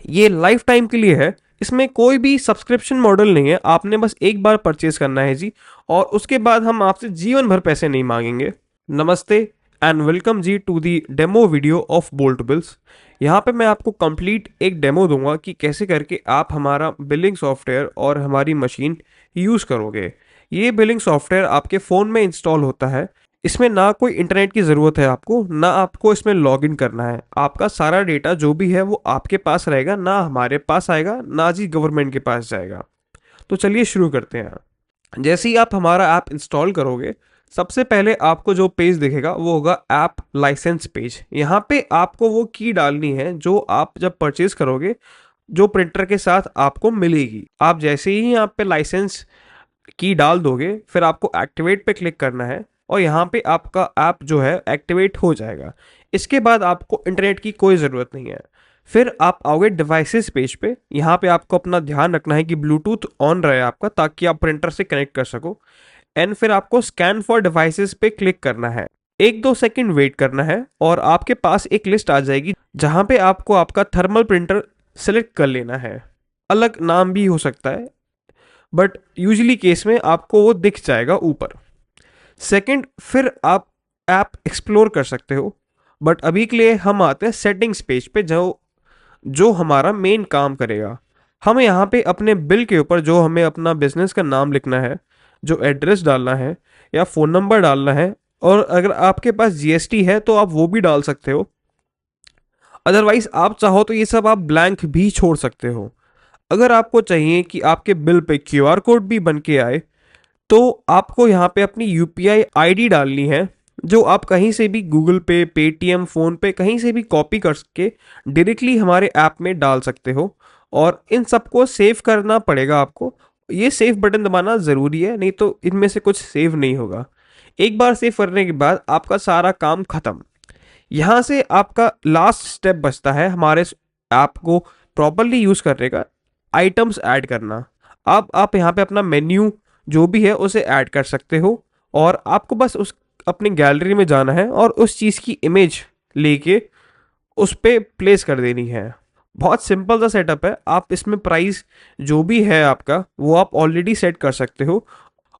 ये life time के लिए है, इसमें कोई भी सब्सक्रिप्शन मॉडल नहीं है, आपने बस एक बार परचेज करना है जी, और उसके बाद हम आपसे जीवन भर पैसे नहीं मांगेंगे। नमस्ते and welcome ji to the demo video of Bolt Bills. यहाँ पे मैं आपको कंप्लीट एक डेमो दूंगा कि कैसे करके आप हमारा बिलिंग सॉफ्टवेयर और हमारी मशीन यूज़ करोगे। ये बिलिंग सॉफ्टवेयर आपके फ़ोन में इंस्टॉल होता है। इसमें ना कोई इंटरनेट की ज़रूरत है आपको, ना आपको इसमें लॉगिन करना है। आपका सारा डेटा जो भी है वो आपके पास रहेगा, ना हमारे पास आएगा, ना जी गवर्नमेंट के पास जाएगा। तो चलिए शुरू करते हैं। जैसे ही आप हमारा ऐप इंस्टॉल करोगे, सबसे पहले आपको जो पेज दिखेगा वो होगा ऐप लाइसेंस पेज। यहाँ पे आपको वो की डालनी है जो आप जब परचेज करोगे, जो प्रिंटर के साथ आपको मिलेगी। आप जैसे ही यहाँ पे लाइसेंस की डाल दोगे, फिर आपको एक्टिवेट पे क्लिक करना है और यहाँ पे आपका ऐप जो है एक्टिवेट हो जाएगा। इसके बाद आपको इंटरनेट की कोई ज़रूरत नहीं है। फिर आप आओगे डिवाइसेस पेज पे। यहाँ पे आपको अपना ध्यान रखना है कि ब्लूटूथ ऑन रहे आपका, ताकि आप प्रिंटर से कनेक्ट कर सको। एंड फिर आपको स्कैन फॉर डिवाइसेस पे क्लिक करना है। 1-2 सेकंड वेट करना है और आपके पास एक लिस्ट आ जाएगी जहाँ पे आपको आपका थर्मल प्रिंटर सेलेक्ट कर लेना है। अलग नाम भी हो सकता है, बट यूजली केस में आपको वो दिख जाएगा ऊपर। सेकंड, फिर आप ऐप एक्सप्लोर कर सकते हो, बट अभी के लिए हम आते हैं सेटिंग्स पेज पे, जो जो हमारा मेन काम करेगा। हमें यहाँ पे अपने बिल के ऊपर जो हमें अपना बिजनेस का नाम लिखना है, जो एड्रेस डालना है या फ़ोन नंबर डालना है, और अगर आपके पास जीएसटी है तो आप वो भी डाल सकते हो। अदरवाइज आप चाहो तो ये सब आप ब्लैंक भी छोड़ सकते हो। अगर आपको चाहिए कि आपके बिल पे क्यूआर कोड भी बन के आए, तो आपको यहाँ पे अपनी यूपीआई आईडी डालनी है, जो आप कहीं से भी गूगल पे, पेटीएम, फ़ोन पे कहीं से भी कॉपी करके डायरेक्टली हमारे ऐप में डाल सकते हो। और इन सबको सेव करना पड़ेगा आपको। ये सेव बटन दबाना ज़रूरी है, नहीं तो इनमें से कुछ सेव नहीं होगा। एक बार सेव करने के बाद आपका सारा काम ख़त्म। यहाँ से आपका लास्ट स्टेप बचता है हमारे ऐप को प्रॉपरली यूज़ करने का, आइटम्स ऐड करना। अब आप यहाँ पे अपना मेन्यू जो भी है उसे ऐड कर सकते हो, और आपको बस उस अपनी गैलरी में जाना है और उस चीज़ की इमेज लेके उस पे प्लेस कर देनी है। बहुत सिंपल सा सेटअप है। आप इसमें प्राइस जो भी है आपका वो आप ऑलरेडी सेट कर सकते हो,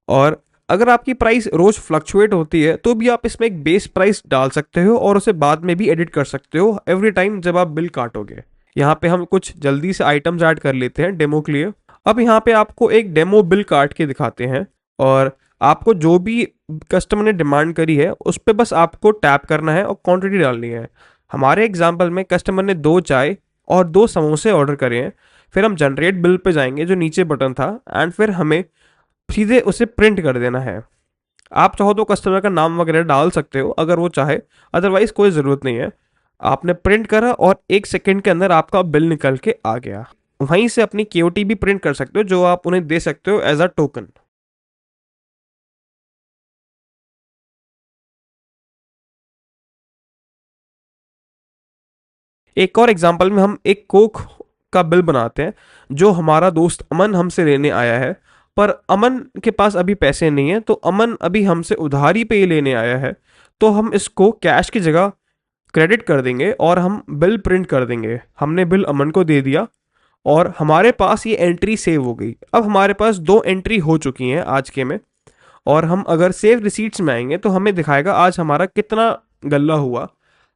और अगर आपकी प्राइस रोज़ फ्लक्चुएट होती है तो भी आप इसमें एक बेस प्राइस डाल सकते हो और उसे बाद में भी एडिट कर सकते हो एवरी टाइम जब आप बिल काटोगे। यहाँ पे हम कुछ जल्दी से आइटम्स ऐड कर लेते हैं डेमो के लिए। अब यहाँ पे आपको एक डेमो बिल काट के दिखाते हैं, और आपको जो भी कस्टमर ने डिमांड करी है उस पर बस आपको टैप करना है और क्वांटिटी डालनी है। हमारे एग्जाम्पल में कस्टमर ने 2 चाय और 2 समोसे ऑर्डर करे हैं। फिर हम जनरेट बिल पे जाएंगे, जो नीचे बटन था, एंड फिर हमें सीधे उसे प्रिंट कर देना है। आप चाहो तो कस्टमर का नाम वगैरह डाल सकते हो अगर वो चाहे, अदरवाइज कोई ज़रूरत नहीं है। आपने प्रिंट करा और 1 सेकंड के अंदर आपका बिल निकल के आ गया। वहीं से अपनी केओटी भी प्रिंट कर सकते हो, जो आप उन्हें दे सकते हो एज अ टोकन। एक और एग्जांपल में हम एक कोक का बिल बनाते हैं, जो हमारा दोस्त अमन हमसे लेने आया है। पर अमन के पास अभी पैसे नहीं है, तो अमन अभी हमसे उधारी पे ही लेने आया है। तो हम इसको कैश की जगह क्रेडिट कर देंगे और हम बिल प्रिंट कर देंगे। हमने बिल अमन को दे दिया और हमारे पास ये एंट्री सेव हो गई। अब हमारे पास 2 एंट्री हो चुकी हैं आज के में। और हम अगर सेव रिसीट्स में आएंगे तो हमें दिखाएगा आज हमारा कितना गल्ला हुआ।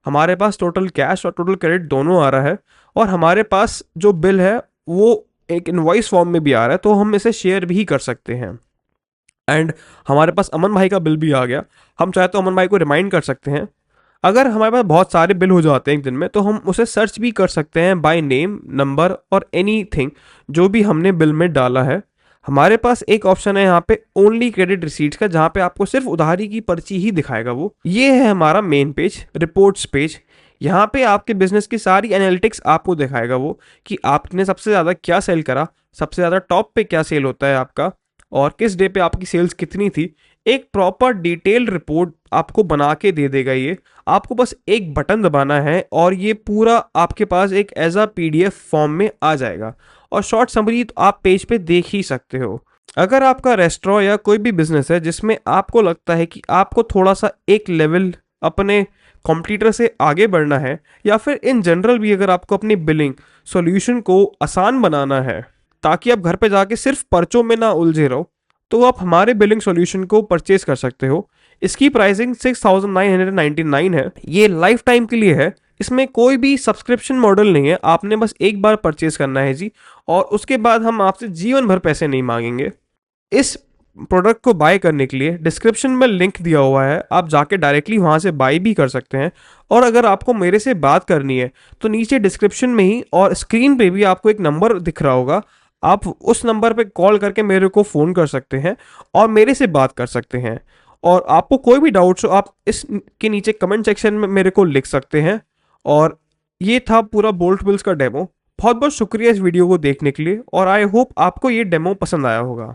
हमारे पास टोटल कैश और टोटल क्रेडिट दोनों आ रहा है, और हमारे पास जो बिल है वो एक इनवॉइस फॉर्म में भी आ रहा है, तो हम इसे शेयर भी कर सकते हैं। एंड हमारे पास अमन भाई का बिल भी आ गया। हम चाहे तो अमन भाई को रिमाइंड कर सकते हैं। अगर हमारे पास बहुत सारे बिल हो जाते हैं एक दिन में, तो हम उसे सर्च भी कर सकते हैं बाय नेम, नंबर और एनीथिंग जो भी हमने बिल में डाला है। हमारे पास एक ऑप्शन है यहाँ पे ओनली क्रेडिट रिसीट्स का, जहाँ पे आपको सिर्फ उधारी की पर्ची ही दिखाएगा। वो ये है हमारा मेन पेज, रिपोर्ट्स पेज। यहाँ पे आपके बिजनेस की सारी एनालिटिक्स आपको दिखाएगा वो, कि आपने सबसे ज़्यादा क्या सेल करा, सबसे ज़्यादा टॉप पे क्या सेल होता है आपका, और किस डे पे आपकी सेल्स कितनी थी। एक प्रॉपर डिटेल रिपोर्ट आपको बना के दे देगा ये। आपको बस एक बटन दबाना है और ये पूरा आपके पास एक एज अ पीडीएफ फॉर्म में आ जाएगा, और शॉर्ट समरी तो आप पेज पे देख ही सकते हो। अगर आपका रेस्टोरेंट या कोई भी बिजनेस है जिसमें आपको लगता है कि आपको थोड़ा सा एक लेवल अपने कॉम्पिटिटर से आगे बढ़ना है या फिर इन जनरल भी अगर आपको अपनी बिलिंग सॉल्यूशन को आसान बनाना है ताकि आप घर पे जाके सिर्फ पर्चों में ना उलझे रहो, तो आप हमारे बिलिंग सॉल्यूशन को परचेज कर सकते हो। इसकी प्राइसिंग 6999 है। ये लाइफ टाइम के लिए है। इसमें कोई भी सब्सक्रिप्शन मॉडल नहीं है, आपने बस एक बार परचेज करना है जी, और उसके बाद हम आपसे जीवन भर पैसे नहीं मांगेंगे। इस प्रोडक्ट को बाय करने के लिए डिस्क्रिप्शन में लिंक दिया हुआ है, आप जाके डायरेक्टली वहाँ से बाय भी कर सकते हैं। और अगर आपको मेरे से बात करनी है तो नीचे डिस्क्रिप्शन में ही और स्क्रीन पे भी आपको एक नंबर दिख रहा होगा, आप उस नंबर पे कॉल करके मेरे को फ़ोन कर सकते हैं और मेरे से बात कर सकते हैं। और आपको कोई भी डाउट्स हो आप इस के नीचे कमेंट सेक्शन में मेरे को लिख सकते हैं। और ये था पूरा बोल्ट बिल्स का डेमो। बहुत बहुत शुक्रिया इस वीडियो को देखने के लिए और आई होप आपको ये डेमो पसंद आया होगा।